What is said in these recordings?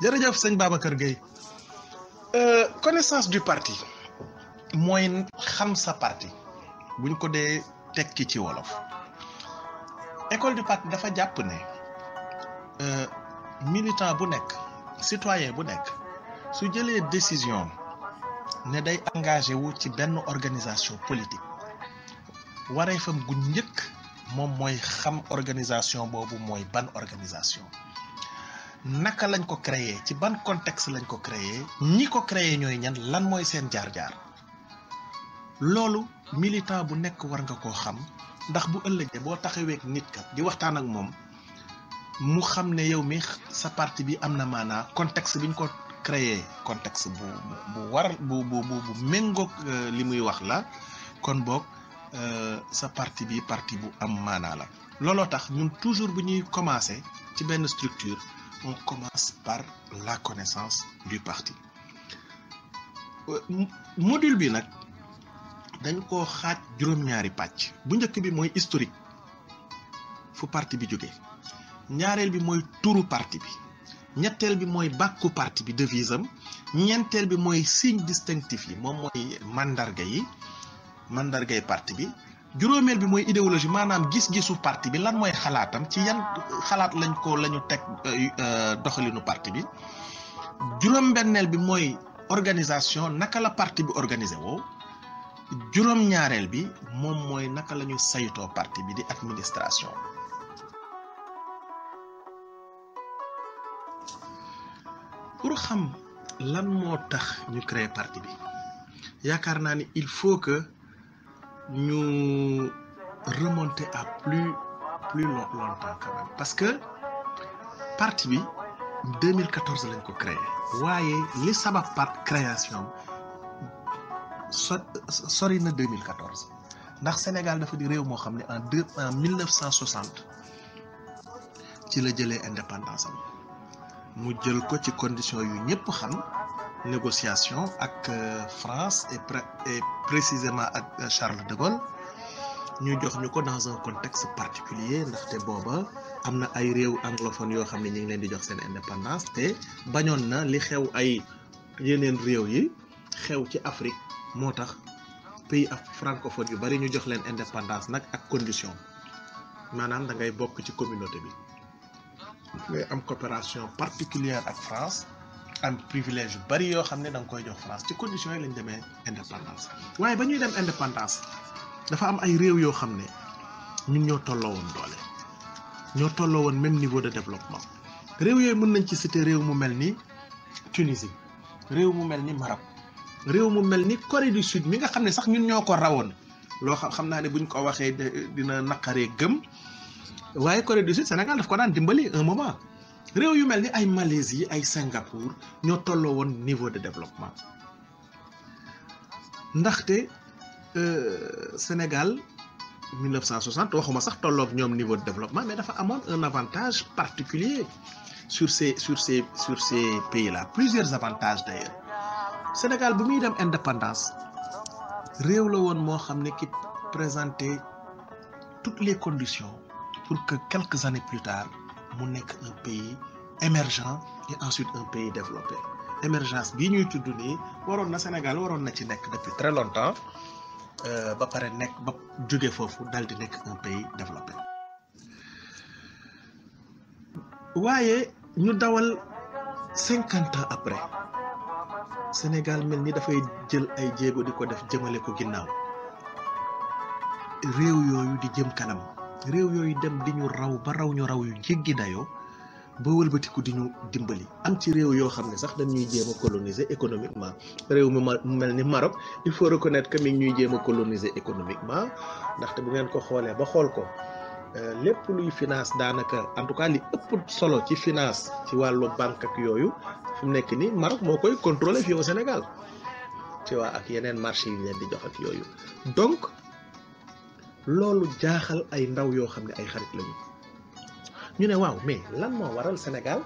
jërëjëf sëñ Babacar Gueye connaissance du parti mooy xam sa parti buñ ko dee tekki ci wolof école du parti dafa jàpp ne militant bu nekk citoyen bu nekk su jëlee décision ne day engagé wu ci benn organisation politique waree fam gu njëkk moom mooy xam organisation boobu mooy ban organisation naka lañ ko créer ci ban contexte lañ ko créer ñi ko créer ñooy ñan lan mooy seen jaar-jaar loolu militant bu nekk war nga koo xam ndax bu ëllëgee boo taxaweek nit kat di waxtaan ak moom mu xam ne yow mi sa parti bi am na maanaa contexte bi ñu ko créer contexte bu méngoog li muy wax la kon boog sa parti bi parti bu am maanaa la looloo tax ñun toujours bu ñuy commencer ci benn structure on commence par la connaissance du parti module bi nag dañ ko xaaj juróom-ñaari pàcc bu njëkk bi mooy historique fu parti bi jógee ñaareel bi mooy turu parti bi ñetteel bi mooy bàkku parti bi devise am ñeenteel bi mooy signe distinctif yi moom mooy mandargay parti bi juróomeel bi mooy idéologie maanaam gis-gisu parti bi lan mooy xalaatam ci yan xalaat lañu teg doxalinu parti bi juróom-benneel bi mooy organisation naka la parti bi organisé woo juróom-ñaareel bi moom mooy naka la ñu saytoo parti bi di administration pour xam lan moo tax ñu créer parti bi yaakaar naa ni il faut que ñu remonter à plus longtemps quand même parce que parti bi 2014 lañ ko créé waaye li sabab création sori na 2014 ndax Sénégal dafa di réew moo xam ne en 1960 ci la jëlee indépendance am mu jël ko ci condition yu ñëpp xam négociation ak France et précisément ak Charles de Gaulle ñu jox ñu ko dans un contexte particulier ndaxte booba am na ay réew anglophone yoo xam ne ñu ngi leen di jox seen indépendance te bañoon na li xew ay yeneen réew yi xew ci Afrique moo tax pays francophone yu bari ñu jox leen indépendance nag ak condition maanaam da ngay bokk ci communauté bi ngay am coopération particulière ak France am privilège yu bari yoo xam ne da nga koy jox France ci conditions yi lañ demee indépendance waaye ba ñuy dem indépendance dafa am ay réew yoo xam ne ñun ñoo tolloo woon doole ñoo tolloo woon même niveau de développement réew yooyu mën nañ ci citer réew mu mel ni Tunisie réew mu mel ni Maroc réew mu mel ni Corée du Sud mi nga xam ne sax ñun ñoo ko rawoon loo xam naa ne buñ ko waxee dina naqaree gëm waaye Corée du Sud Sénégal daf ko daan dimbali un moment réew yu mel ni ay Malaisie ay Singapour ñoo tolloo woon niveau de développement ndaxte Sénégal 1960 waxuma sax tolloog ñoom niveau de développement mais dafa amoon un avantage particulier sur ces pays là plusieurs avantages d'ailleurs Sénégal bu muy dem indépendance réew la woon moo xam ne ki présentait toutes les conditions pour que quelques années plus tard mu nekk un pays émergent et ensuite un pays développé émergence bii ñuy tudd nii waroon na Sénégal waroon na ci nekk depuis très longtemps ba pare nekk ba jóge foofu dal di nekk un pays développé waaye ñu dawal 50 ans après Sénégal mel ni dafay jël ay jéego di ko def jëmale ko ginnaaw réew yooyu di jëm kanam réew yooyu dem di ñu raw ba raw ñu raw yu jéggi dayoo ba wëlbatiku di ñu dimbali am ci réew yoo xam ne sax dañuy jéem a coloniser économiquement réew mu mel ni Maroc il faut reconnaître que mi ñuy jéem a coloniser économiquement ndaxte bu ngeen ko xoolee ba xool ko lépp luy finance daanaka en tout cas li ëpp solo ci finance ci wàllu banque ak yooyu fi mu nekk nii Maroc moo koy contrôler fii au Sénégal ci waa ak yeneen marché yi ñu leen di jox ak yooyu donc loolu jaaxal ay ndaw yoo xam ne ay xarit lañu ñu ne waaw mais lan moo waral Sénégal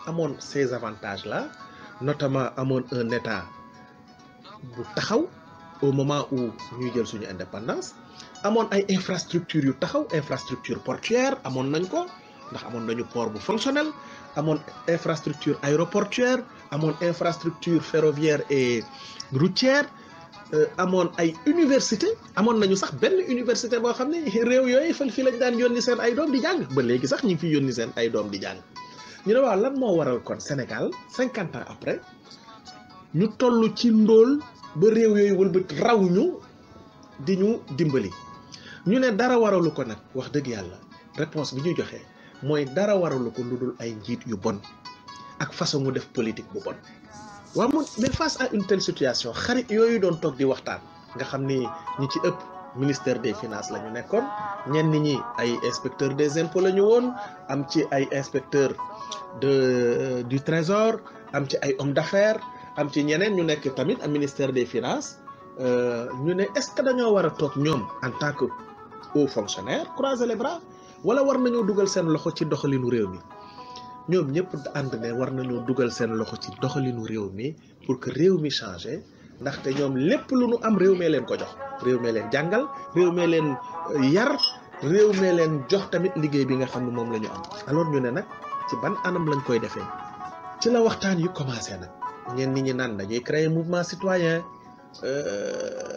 amoon ces avantages là notamment amoon un état bu taxaw au moment où ñuy jël suñu indépendance amoon ay infrastructures yu taxaw infrastructure portuaire amoon nañ ko ndax amoon nañu port bu fonctionnel amoon infrastructure aéroportuaire amoon infrastructure ferroviaire et routière amoon ay université amoon nañu sax benn université boo xam ne réew yooyu fi lañ daan yónni seen ay doom di jàng ba léegi sax ñu ngi fi yónni seen ay doom di jàng ñu ne waaw lan moo waral kon Sénégal 50 ans après ñu toll ci ndóol ba réew yooyu wëlbat raw ñu di ñu dimbali ñu ne dara waralu ko nag wax dëgg yàlla réponse bi ñu joxe mooy dara waralu ko lu dul ay njiit yu bon ak façon mu def politique bu bon. waaw moom mais face à une telle situation xarit yooyu doon toog di waxtaan nga xam ni ñi ci ëpp ministère des finances la ñu nekkoon ñenn ñi ay inspecteur des impôts la ñu woon am ci ay inspecteur du trésor am ci ay homme d'affaires am ci ñeneen ñu nekk tamit am ministère des finances ñu ne est-ce que dañoo war a toog ñoom en tant que haut fonctionnaire croiser les bras wala war nañoo dugal seen loxo ci doxalinu réew mi ñoom ñëpp ànd ne war nañoo dugal seen loxo ci doxalinu réew mi pour que réew mi changé ndaxte ñoom lépp lu nu am réew mee leen ko jox réew mee leen jàngal réew mee leen yar réew mee leen jox tamit liggéey bi nga xam ne moom la ñu am. alors ñu ne nag ci ban anam lañ koy defee ci la waxtaan yu commencé nag ñenn nit ñi naan dañuy créer mouvement citoyen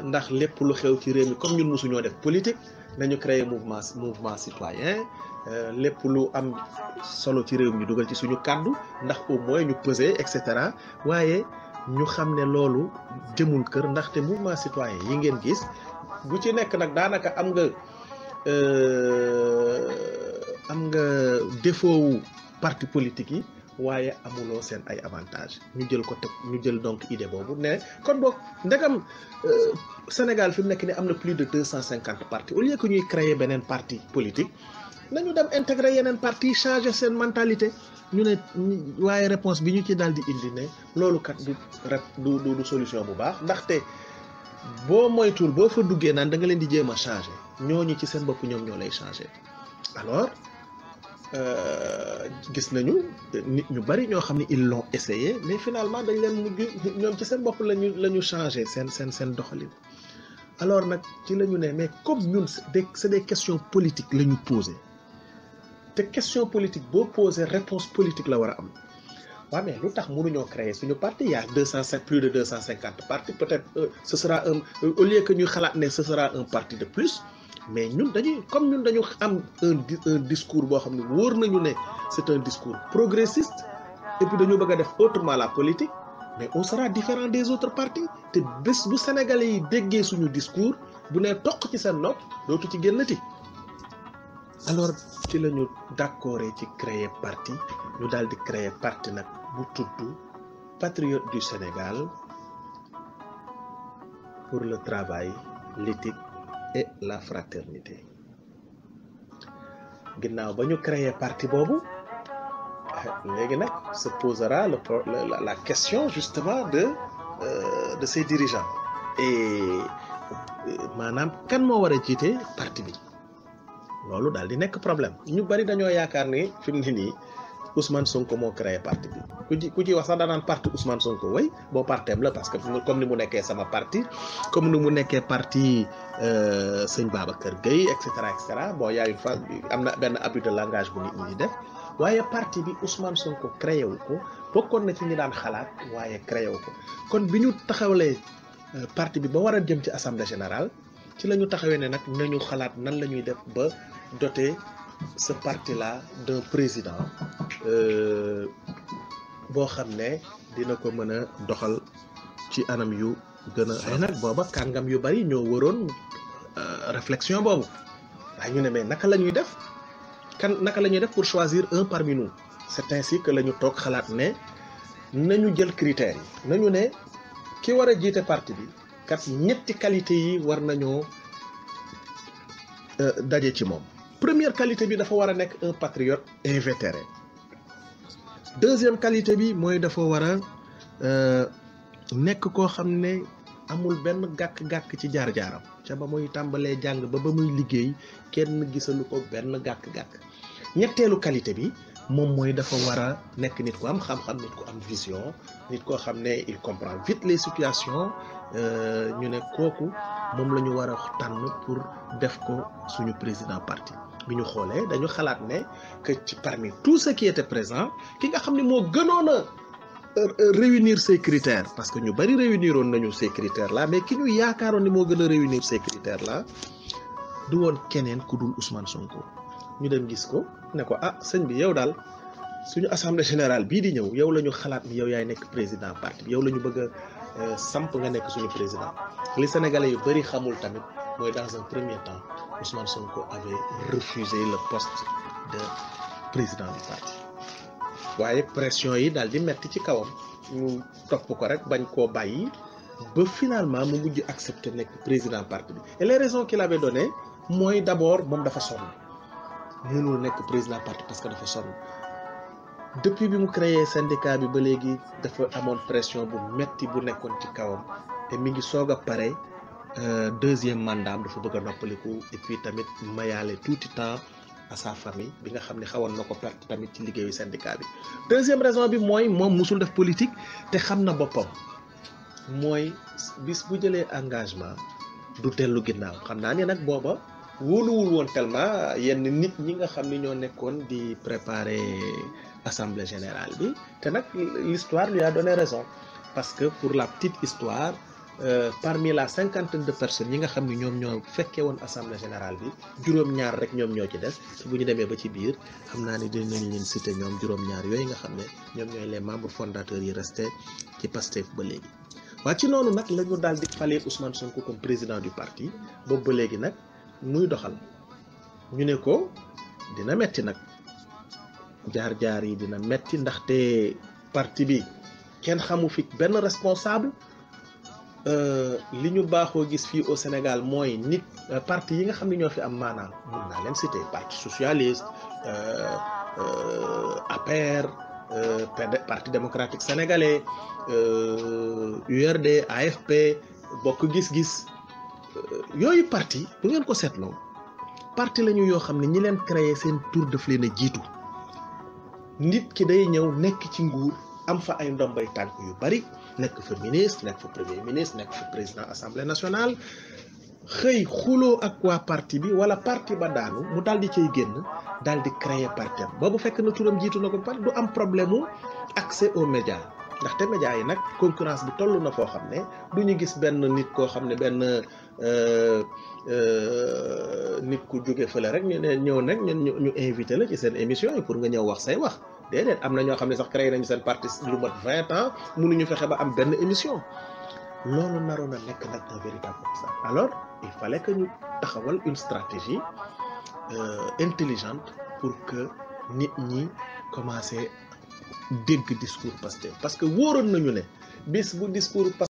ndax lépp lu xew ci réew mi comme ñun mosuñoo def politique nañu créer mouvement citoyen lépp lu am solo ci réew mi dugal ci suñu kàddu ndax au moins ñu peser et cetera waaye ñu xam ne loolu jëmul kër ndaxte mouvement citoyen yi ngeen gis bu ci nekk nag daanaka am nga défaut wu parti politique yi waaye amuloo seen ay avantage ñu jël ko teg ñu jël donc idée boobu ne kon boog ndegam Sénégal fi mu nekk ni am na plus de 250 partis au lieu que ñuy créer beneen parti politique nañu dem intégrer yeneen parti changer seen mentalité ñu ne waaye réponse bi ñu ci daal di indi ne loolu kat du solution bu baax ndaxte boo moytuwul boo fa duggee naan da nga leen di jéem a changer ñooñu ci seen bopp ñoom ñoo lay changer alors gis nañu nit ñu bari ñoo xam ne ils l'ont essayé mais finalement dañ leen mujj ñoom ci seen bopp lañu changer seen doxalin alors nag ci la ñu ne mais comme ñun c'est des questions politiques la ñu posé te question politique boo posé réponse politique la war a am waaw mais lu tax mënuñoo créer suñu parti il y a plus de 250 partis peut-être ce sera au lieu que ñuy xalaat ne ce sera un parti de plus mais ñun dañu am un discours boo xam ne wóor nañu ne c'est un discours progressiste et puis dañu bëgg a def autrement la politique mais on sera différent des autres partis te bés bu Sénégalais yi déggee suñu discours bu ne toq ci seen nopp dootu ci génnati alors ci la ñu d'accord ci créer parti ñu daal di créer parti nag bu tudd Patriotes du Sénégal pour le travail l'éthique et la fraternité ginnaaw ba ñu créer parti boobu léegi nag se posera la question justement de ces dirigeants et maanaam kan moo war a jiite parti bi loolu daal di nekk problème ñu bari dañoo yaakaar ni fi mu ne nii Ousmane Sonko moo créé parti bi ku ci wax sax danaan parti Ousmane Sonko way boo parteem la parce que comme ni mu nekkee sama parti comme ni mu nekkee parti sëñ Babacar Gueye et cetera bon yaayu fa am na benn abus de langage bu nit ñi di def waaye parti bi Ousmane Sonko créé wu ko bokkoon na ci ñi daan xalaat waaye créé wu ko kon bi ñu taxawalee parti bi ba war a jëm ci assemblée générale ci la ñu taxawee ne nag nañu xalaat nan la ñuy def ba doter ce parti là d'un président boo xam ne dina ko mën a doxal ci anam yu gën a ay nag booba kàngam yu bari ñoo waroon réflexion boobu waaye ñu ne mais naka la ñuy def naka la ñuy def pour choisir un parmi nous c'est ainsi que la ñu toog xalaat ne nañu jël critères yi nañu ne ki war a jiite parti bi kat ñetti qualité yi war nañoo daje ci moom première qualité bi dafa war a nekk un patriote invétéré deuxième qualité bi mooy dafa war a nekk koo xam ne amul benn gàkk-gàkk ci jaar-jaaram ca ba muy tàmbalee jàng ba muy liggéey kenn gisalu ko benn gàkk-gàkk ñetteelu qualité bi moom mooy dafa war a nekk nit ku am xam-xam nit ku am vision nit koo xam ne il comprend vite les situations ñu ne kooku moom la ñu war a tànn pour def ko suñu président parti bi ñu xoolee dañu xalaat ne que ci parmi tout ce qui était présent ki nga xam ne moo gënoon a réunir ces critères parce que ñu bari réuniroon nañu ces critères là mais ki ñu yaakaaroon ni moo gën a réunir ces critères là du woon keneen ku dul Ousmane Sonko. ñu dem gis ko ne ko ah sëñ bi yow daal suñu assemblée générale bii di ñëw yow la ñu xalaat ni yow yaay nekk président parti bi yow la ñu bëgg a samp nga nekk suñu président li sénégalais yu bari xamul tamit mooy dans un premier temps Ousmane Sonko avait refusé le poste de président du parti waaye pression yi daal di metti ci kawam ñu topp ko rek bañ koo bàyyi ba finalement mu mujj accepter nekk président parti bi et les raisons qu'il avait donné mooy d'abord moom dafa sonn mënul nekk président parti parce que dafa sonn depuis bi mu créé syndicat bi ba léegi dafa amoon pression bu metti bu nekkoon ci kawam te mi ngi soog a pare deuxième mandat dafa bëgg a noppaliku et puis tamit mayaale tuuti temps à sa famille bi nga xam ne xawoon na ko perte tamit ci liggéeyu syndicat bi. deuxième raison bi mooy moom musul def politique te xam na boppam mooy bis bu jëlee engagement du dellu ginnaaw xam naa ne nag booba wóoluwul woon tellement yenn nit ñi nga xam ni ñoo nekkoon di préparer assemblée générale bi te nag l'histoire lui a donné raison parce que pour la petite histoire parmi la cinquantaine de personnes yi nga xam ni ñoom ñoo fekkee woon assemblée générale bi juróom-ñaar rek ñoom ñoo ci des bu ñu demee ba ci biir xam naa ni dinañ leen citer ñoom juróom-ñaar yooyu nga xam ne ñoom ñooy les membres fondateurs yi resté ci Pastef ba léegi. waa ci noonu nag la ñu daal di falee Ousmane Sonko comme président du parti boobu ba léegi nag muy doxal ñu ne ko dina metti nag jaar-jaar yi dina metti ndaxte parti bi kenn xamu fi benn responsable. li ñu baaxoo gis fii au Sénégal mooy nit parti yi nga xam ne ñoo fi am maanaam mun naa leen citer parti socialiste APR parti démocratique sénégalais URD AFP bokk gis-gis yooyu parti bu ngeen ko seetloo parti lañu yoo xam ne ñi leen créé seen tour daf leen a jiitu nit ki day ñëw nekk ci nguur am fa ay ndombay tànk yu bari nekk fa ministre nekk fa premier ministre nekk fa président assemblée nationale xëy xuloo ak waa parti bi wala parti ba daanu mu daal di cay génn daal di créer parti am boobu fekk na turam jiitu na ko ba du am problème mu accès aux médias ndaxte médias yi nag concurrence bi toll na foo xam ne du ñu gis benn nit koo xam ne benn nit ku jóge fële rek ñu ne ñëw nag ñu invité la ci seen émission yi pour nga ñëw wax say wax. déedéet am na ñoo xam ne sax créé nañu seen parti lu mat 20 ans mënuñu fexe ba am benn émission loolu naroon na nekk nag un véritable obstacle alors il fallait que ñu taxawal une stratégie intelligente pour que nit ñi commencé dégg discours Pastef parce que wóoroon nañu ne bis bu discours